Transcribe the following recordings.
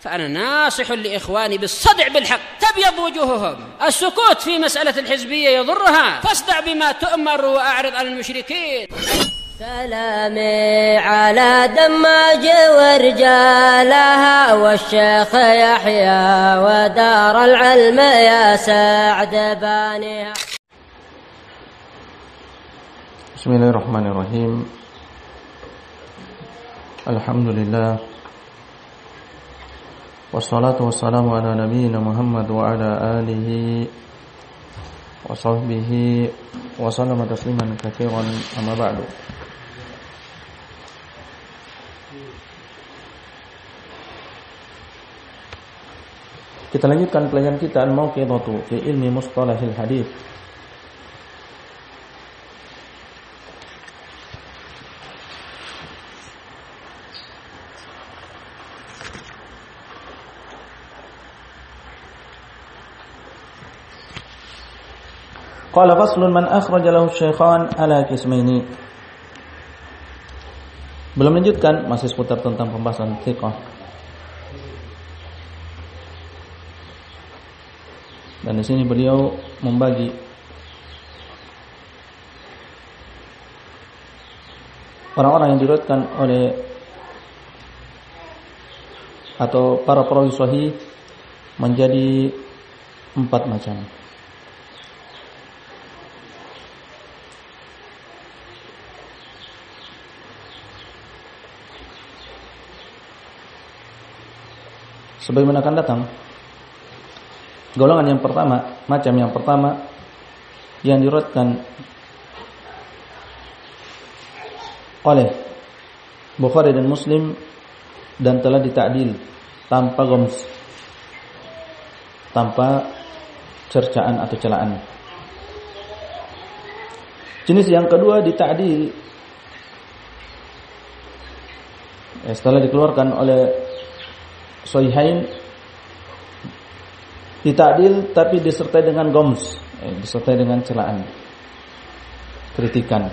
فأنا ناصح لإخواني بالصدع بالحق تبيض وجوههم. السكوت في مسألة الحزبية يضرها، فاصدع بما تؤمر وأعرض عن المشركين. سلامي على دماج ورجالها والشيخ يحيى ودار العلم يا سعد بانيها. Bismillahirrahmanirrahim. Alhamdulillah. Wassalatu wassalamu ala nabiyyina Muhammad wa ala alihi wa sahbihi wa sallama tasliman katsiran, amma ba'du. Kita lanjutkan pelajaran kita Al-Mauqidhatu fi ilmi mustalahil hadits. Qala faslun man akhraja lahu syaikhan ala qismaini. Belum lanjutkan, masih seputar tentang pembahasan thiqah. Dan di sini beliau membagi orang-orang yang diriwayatkan oleh atau para perawi sahih menjadi 4 macam. Sebagaimana akan datang, golongan yang pertama, macam yang pertama yang diriwayatkan oleh Bukhari dan Muslim dan telah dita'dil tanpa goms, tanpa cercaan atau celaan. Jenis yang kedua dita'dil setelah dikeluarkan oleh Sahihain, dita'dil tapi disertai dengan goms, disertai dengan celaan, kritikan.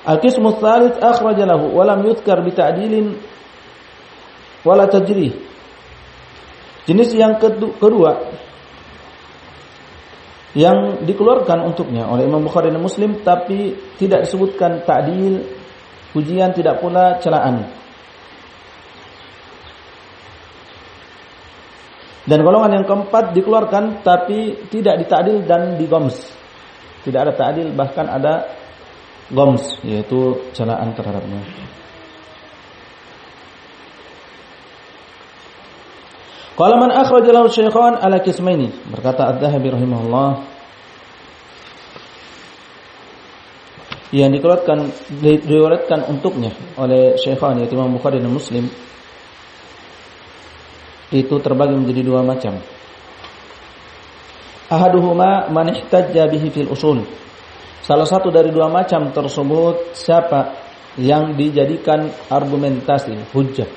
Al-qismu tsalits akhraja lahu wa lam yuzkar bi ta'dilin wala tajrih. Jenis yang kedua yang dikeluarkan untuknya oleh Imam Bukhari dan Muslim tapi tidak disebutkan ta'dil, pujian, tidak pula celaan. Dan golongan yang keempat dikeluarkan tapi tidak dita'dil dan digoms. Tidak ada ta'dil, bahkan ada goms, yaitu celaan terhadapnya. Qala man akhraja lahu syaikhan ala qismaini. Berkata Adz-Dzahabi rahimahullah, yang diriwayatkan untuknya oleh syaikhan yaitu Imam Bukhari dan Muslim itu terbagi menjadi 2 macam. Ahaduhuma man ihtajja bihi fil usul. Salah satu dari 2 macam tersebut siapa yang dijadikan argumentasi, hujjah,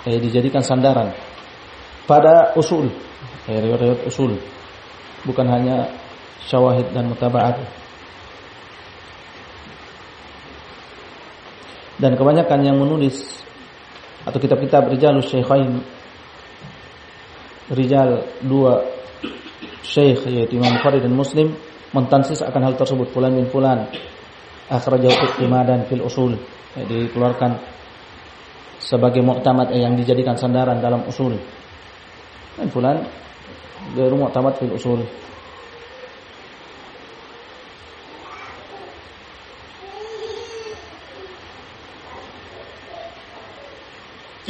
dijadikan sandaran pada usul, riwayat usul, bukan hanya syawahid dan mutaba'at. Dan kebanyakan yang menulis atau kitab-kitab Rijalus Syaikhain, rijal 2 syekh yaitu Imam Bukhari dan Muslim, mentansis akan hal tersebut. Fulan bin fulan akhrajahu imadan fil usul, dikeluarkan sebagai mu'tamad yang dijadikan sandaran dalam usul. Dan fulan ghairu mu'tamad fil usul.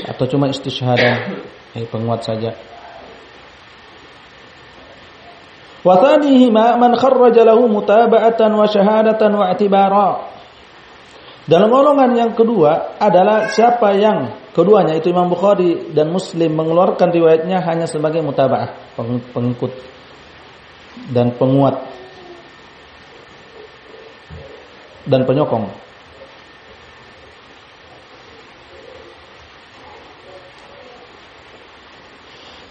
Atau cuma istishhadan, penguat saja. Wa thanihima man kharraja lahu mutaba'atan wa syahadatan wa i'tibara. Dalam golongan yang kedua adalah siapa yang keduanya itu Imam Bukhari dan Muslim mengeluarkan riwayatnya hanya sebagai mutaba'ah, pengikut dan penguat dan penyokong.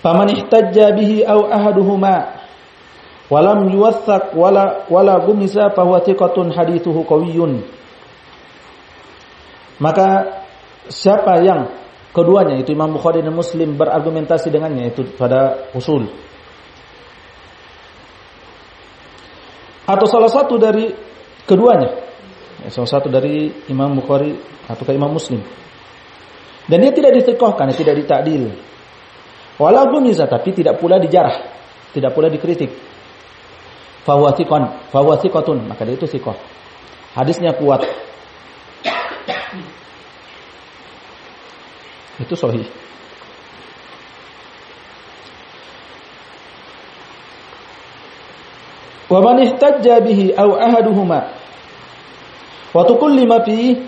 Faman ihtajja bihi aw ahaduhuma walam yuwaththaq wala gumisa fa huwa thiqatun hadithuhu qawiyyun. Maka siapa yang keduanya itu Imam Bukhari dan Muslim berargumentasi dengannya itu pada usul, atau salah satu dari keduanya, salah satu dari Imam Bukhari atau Imam Muslim, dan dia tidak ditekohkan, tidak ditakdil, wala gumiza, tapi tidak pula dijarah, tidak pula dikritik, fahuwa thiqatun, maka dia itu thiqah, hadisnya kuat, itu sahih. Wa man ihtajja bihi aw ahaduhuma wa tukullima fihi,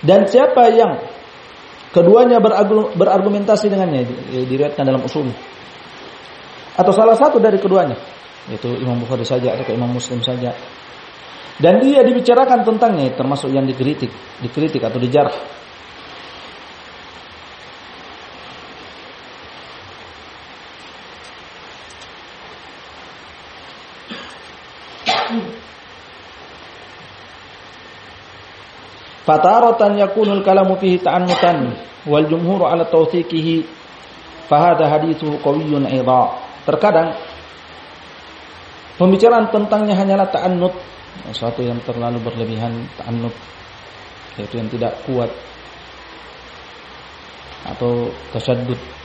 dan siapa yang keduanya berargumentasi dengannya, diriwayatkan dalam usul, atau salah satu dari keduanya, yaitu Imam Bukhari saja atau Imam Muslim saja, dan dia dibicarakan tentangnya, termasuk yang dikritik atau dijarah, fataratan yakunul kalamu fihi ta'annutan wal jumhur ala tawthiqihi fahadha hadithu qawiyyun aidha. Terkadang pembicaraan tentangnya hanyalah ta'annut, sesuatu yang terlalu berlebihan, ta'annut yaitu yang tidak kuat atau tasyaddud.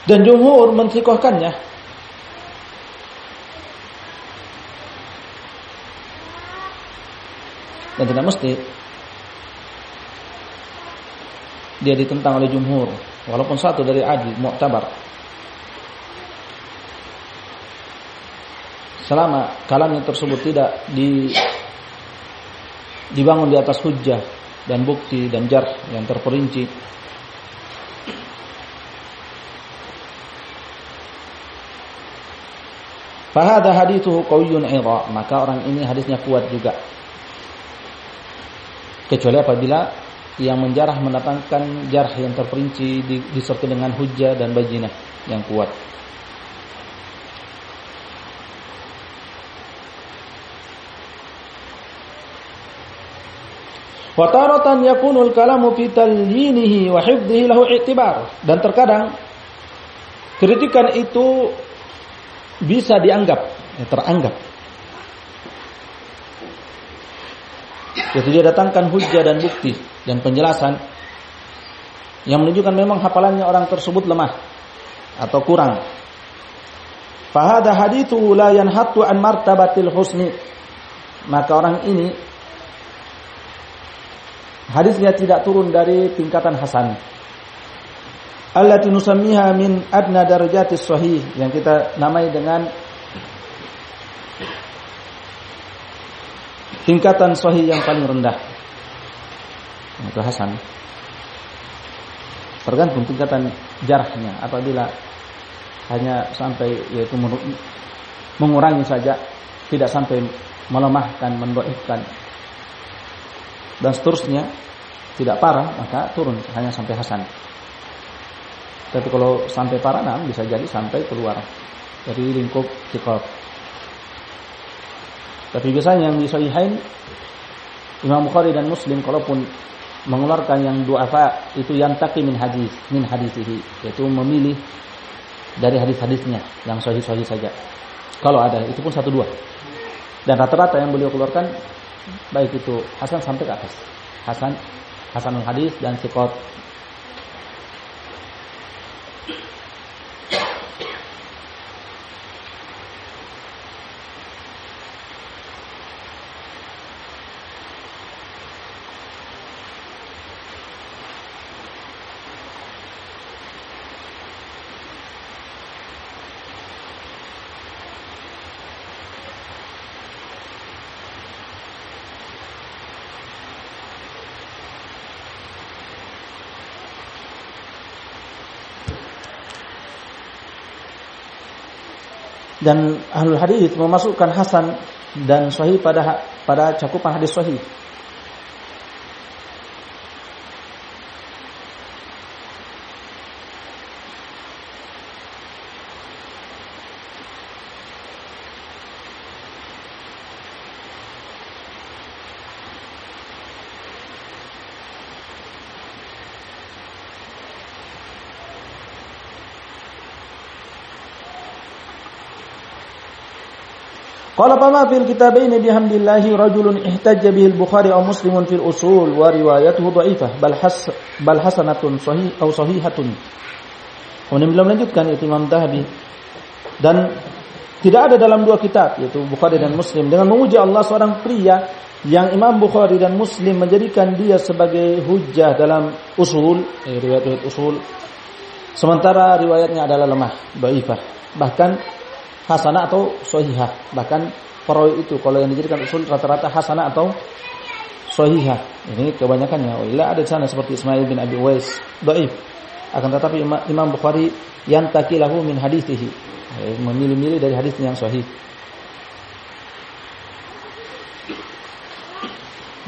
Dan jumhur mensikohkannya. Dan tidak mesti dia ditentang oleh jumhur, walaupun satu dari adil mu'tabar, selama kalamnya tersebut tidak dibangun di atas hujjah dan bukti dan jarh yang terperinci. Fahadha hadithuhu qawiyyun aidha, maka orang ini hadisnya kuat juga, kecuali apabila yang menjarah mendatangkan jarh yang terperinci disertai dengan hujjah dan bayyinah yang kuat. Wa taratan yakunul kalamu fi talyinihi wa hifdhihi lahu i'tibar, dan terkadang kritikan itu bisa dianggap, teranggap, yaitu dia datangkan hujjah dan bukti dan penjelasan yang menunjukkan memang hafalannya orang tersebut lemah atau kurang. Fahadha hadithu la yanhattu an martabatil husni, maka orang ini hadisnya tidak turun dari tingkatan hasan, allati nusammiha min adna darajatis sahih, yang kita namai dengan tingkatan sahih yang paling rendah, itu hasan. Tergantung tingkatan jarhnya, apabila hanya sampai yaitu mengurangi saja, tidak sampai melemahkan, mendhaifkan dan seterusnya, tidak parah, maka turun hanya sampai hasan. Tapi kalau sampai parah, bisa jadi sampai keluar dari lingkup thiqat. Tapi biasanya yang di Sahihain, Imam Bukhari dan Muslim kalaupun mengeluarkan yang du'afa itu yang taqi min hadisihi, yaitu memilih dari hadis-hadisnya yang sahih-sahih saja. Kalau ada, itu pun 1-2. Dan rata-rata yang beliau keluarkan baik itu hasan sampai ke atas. Hasanul hadis dan thiqat. Dan ahlul hadis memasukkan hasan dan sahih pada cakupan hadis sahih. Qala fama fil kitabaini bihamdillahi rajulun ihtajja bihi al-Bukhari aw Muslimun fil usul wa riwayatuhu dha'ifah bal hasanatun sahih aw sahihatun. Kemudian beliau melanjutkan itu Imam Dhahabi, dan tidak ada dalam dua kitab yaitu Bukhari dan Muslim dengan memuji Allah seorang pria yang Imam Bukhari dan Muslim menjadikan dia sebagai hujjah dalam usul, riwayat usul, sementara riwayatnya adalah lemah, dhaifah, bahkan hasanah atau sahihah. Bahkan perawi itu kalau yang dijadikan usul rata-rata hasanah atau sahihah. Ini kebanyakannya. Ila ada di sana seperti Ismail bin Abi Uwais, dhaif. Akan tetapi Imam Bukhari yang takilahu min hadithihi, memilih-milih dari hadisnya yang sahih.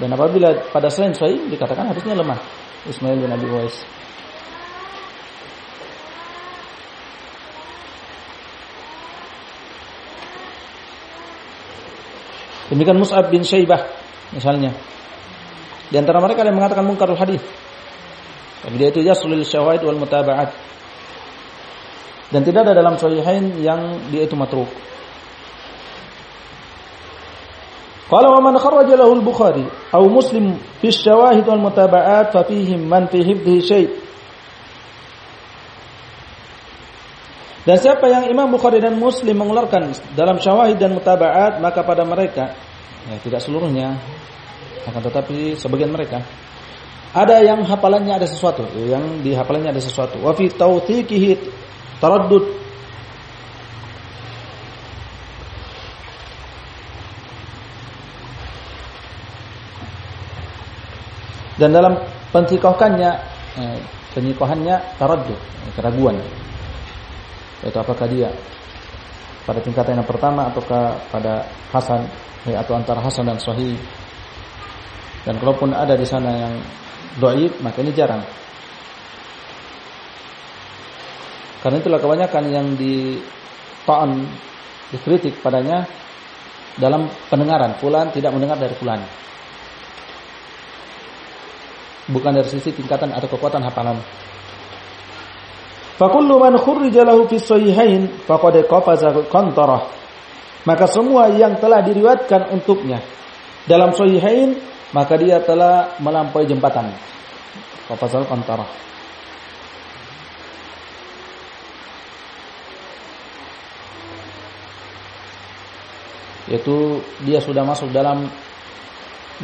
Dan apabila pada selain sahih dikatakan hadisnya lemah, Ismail bin Abi Uwais. Demikian Mus'ab bin Syaibah misalnya. Di antara mereka ada yang mengatakan munkarul hadis. Tapi dia itu yaslul syawahid wal mutaba'at. Dan tidak ada dalam sahihain yang dia itu matruk. Qala wa man kharraja lahu al-Bukhari aw Muslim fi syawahid wal mutaba'at fa fihim man fi hifdhihi syai'. Dan siapa yang Imam Bukhari dan Muslim mengeluarkan dalam syawahid dan mutaba'at, maka pada mereka, tidak seluruhnya, akan tetapi sebagian mereka, ada yang hafalannya ada sesuatu, yang di hafalannya ada sesuatu. Wa fi tawthiqihi taraddud. Dan dalam penyikohannya taraddud, keraguan. Yaitu apakah dia pada tingkatan yang pertama ataukah pada hasan, atau antara hasan dan sahih. Dan kalaupun ada di sana yang dhaif, maka ini jarang. Karena itulah kebanyakan yang dikritik padanya dalam pendengaran. Fulan tidak mendengar dari fulan, bukan dari sisi tingkatan atau kekuatan hafalan. Fakullu man khurrija lahu fi sahihain faqad qafaza qantarah. Maka semua yang telah diriwayatkan untuknya dalam sahihain, maka dia telah melampaui jembatan. Qafazal qantarah. Yaitu dia sudah masuk dalam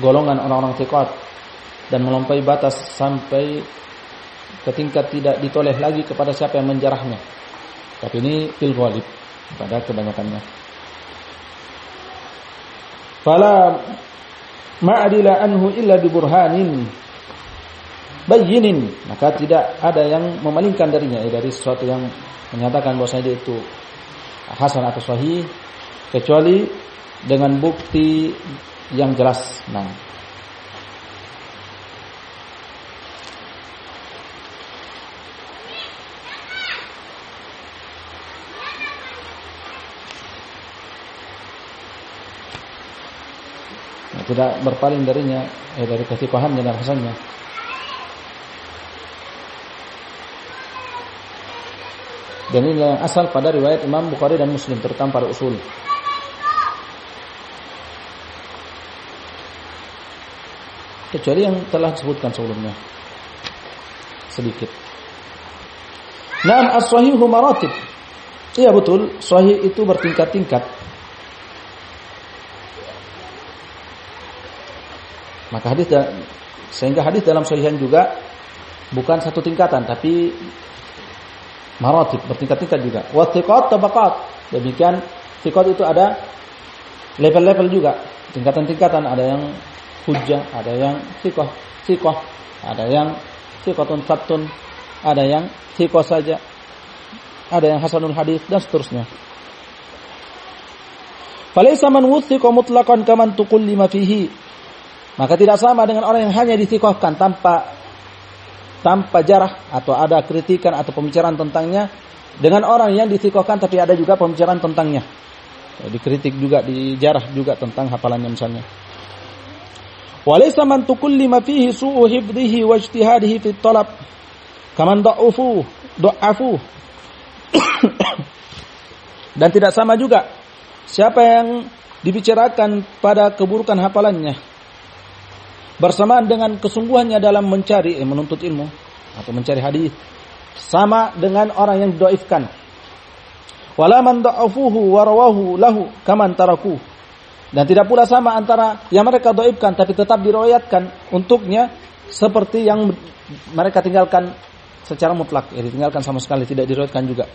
golongan orang-orang thiqat dan melampaui batas sampai ke tingkat tidak ditoleh lagi kepada siapa yang menjarahnya. Tapi ini fil ghalib, pada kebanyakannya. Fala ma'adila anhu illa bi burhanin bayyinin, maka tidak ada yang memalingkan darinya, dari sesuatu yang menyatakan bahwasanya dia itu hasan atau sahih, kecuali dengan bukti yang jelas. Tidak berpaling darinya, dari ketiqahannya dan hasannya. Dan ini yang asal pada riwayat Imam Bukhari dan Muslim, terutama pada usul. Kecuali yang telah disebutkan sebelumnya sedikit. Naam, as-sahihu maratib. Iya betul, sahih itu bertingkat-tingkat. Maka sehingga hadis dalam sahihan juga bukan satu tingkatan, tapi maratib, bertingkat-tingkat juga. Wa thiqat tabaqat. Demikian thiqat itu ada level-level juga, tingkatan-tingkatan. Ada yang hujjah, ada yang thiqah, ada yang thiqatun fattun, ada yang thiqah saja, ada yang hasanul hadis dan seterusnya. Falaysa man wuthiqa mutlaqan kaman tuqallima fihi. Maka tidak sama dengan orang yang hanya dithiqahkan tanpa jarah atau ada kritikan atau pembicaraan tentangnya, dengan orang yang dithiqahkan tapi ada juga pembicaraan tentangnya, dikritik juga, dijarah juga tentang hafalannya misalnya. Walaysa man tuqallima fihi su'u hifdhihi wa ijtihadihi fi talab kaman da'afu. Dan tidak sama juga siapa yang dibicarakan pada keburukan hafalannya bersamaan dengan kesungguhannya dalam mencari menuntut ilmu atau mencari hadis, sama dengan orang yang didoifkan. Wala man da'afuhu wa rawahu lahu kaman taraku. Dan tidak pula sama antara yang mereka doifkan tapi tetap diriwayatkan untuknya seperti yang mereka tinggalkan secara mutlak, ditinggalkan sama sekali, tidak diriwayatkan juga.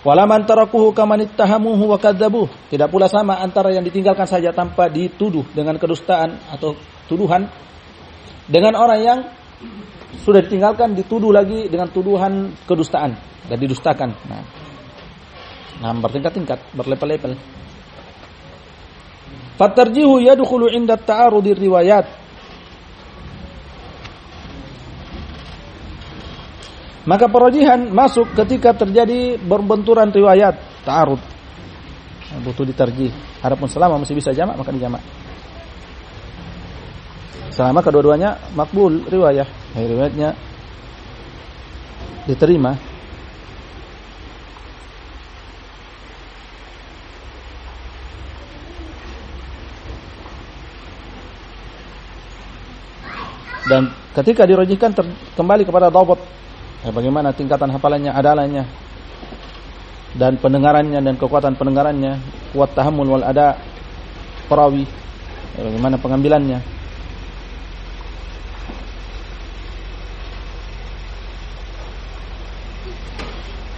Wala man tarakuhu kaman ittahamuhu wa kadzabuh. Tidak pula sama antara yang ditinggalkan saja tanpa dituduh dengan kedustaan atau tuduhan dengan orang yang sudah ditinggalkan dituduh lagi dengan tuduhan kedustaan dan didustakan. Nah, bertingkat-tingkat, berlevel-level. Fatarjihu yadkhulu 'inda ta'arudir riwayat. Maka perrajihan masuk ketika terjadi berbenturan riwayat, ta'arud. Butuh ditarjih. Adapun selama masih bisa jamak maka dijamak. Selama kedua-duanya makbul riwayah, riwayatnya diterima. Dan ketika dirajihkan kembali kepada dhabt, bagaimana tingkatan hafalannya, adalannya, dan pendengarannya dan kekuatan pendengarannya, kuat tahammul wal ada perawi, bagaimana pengambilannya.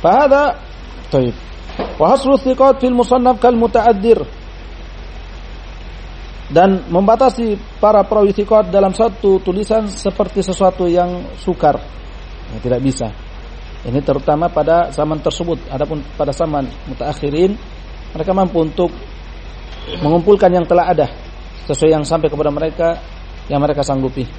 Fahada taib. Wa hasru thiqat fil musannaf kal muta'addir. Dan membatasi para perawi thiqat dalam satu tulisan seperti sesuatu yang sukar. Tidak bisa. Ini terutama pada zaman tersebut. Adapun pada zaman mutaakhirin, mereka mampu untuk mengumpulkan yang telah ada sesuai yang sampai kepada mereka yang mereka sanggupi.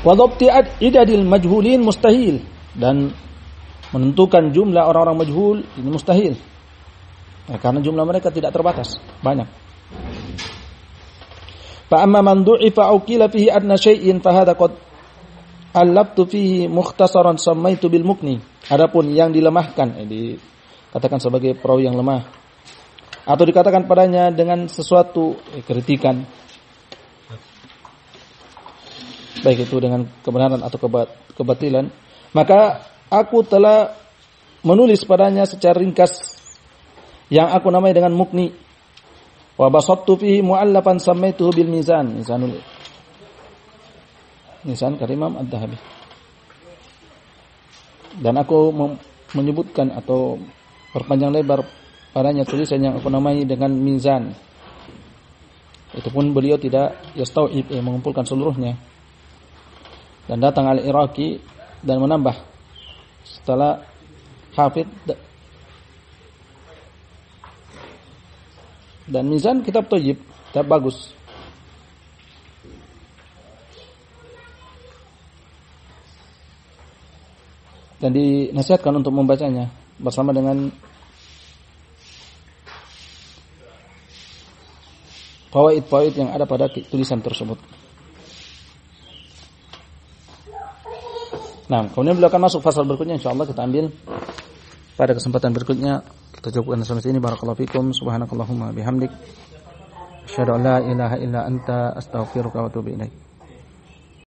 Wa dhabti idadil majhulin mustahil, dan menentukan jumlah orang-orang majhul ini mustahil. Karena jumlah mereka tidak terbatas, banyak. Fa amma man du'ifa aw qila fihi adna syai'in fa hadha qad allabtu fihi mukhtasaran sammaitu bil mukni. Adapun yang dilemahkan, dikatakan sebagai perawi yang lemah, atau dikatakan padanya dengan sesuatu kritikan, baik itu dengan kebenaran atau kebatilan, maka aku telah menulis padanya secara ringkas yang aku namai dengan mukni. Wa basattu fihi mu'allafan sammaituhu bil mizan, mizan Imam Ad-Dhahabi. Dan aku menyebutkan atau perpanjang lebar padanya tulisan yang aku namai dengan mizan. Itu pun beliau tidak yastau'ib, mengumpulkan seluruhnya. Dan datang Al-Iraqi dan menambah setelah Hafidh. Dan mizan kitab thayyib, kitab bagus. Dan dinasihatkan untuk membacanya bersama dengan fawaid-fawaid yang ada pada tulisan tersebut. Nah, kemudian beliau akan masuk fasal berikutnya, insyaallah kita ambil pada kesempatan berikutnya. Kita cukupkan sampai sini. Barakallahu fikum. Subhanakallahumma bihamdik, asyhadu an la ilaha illa anta, astaghfiruka wa atubu ilaik.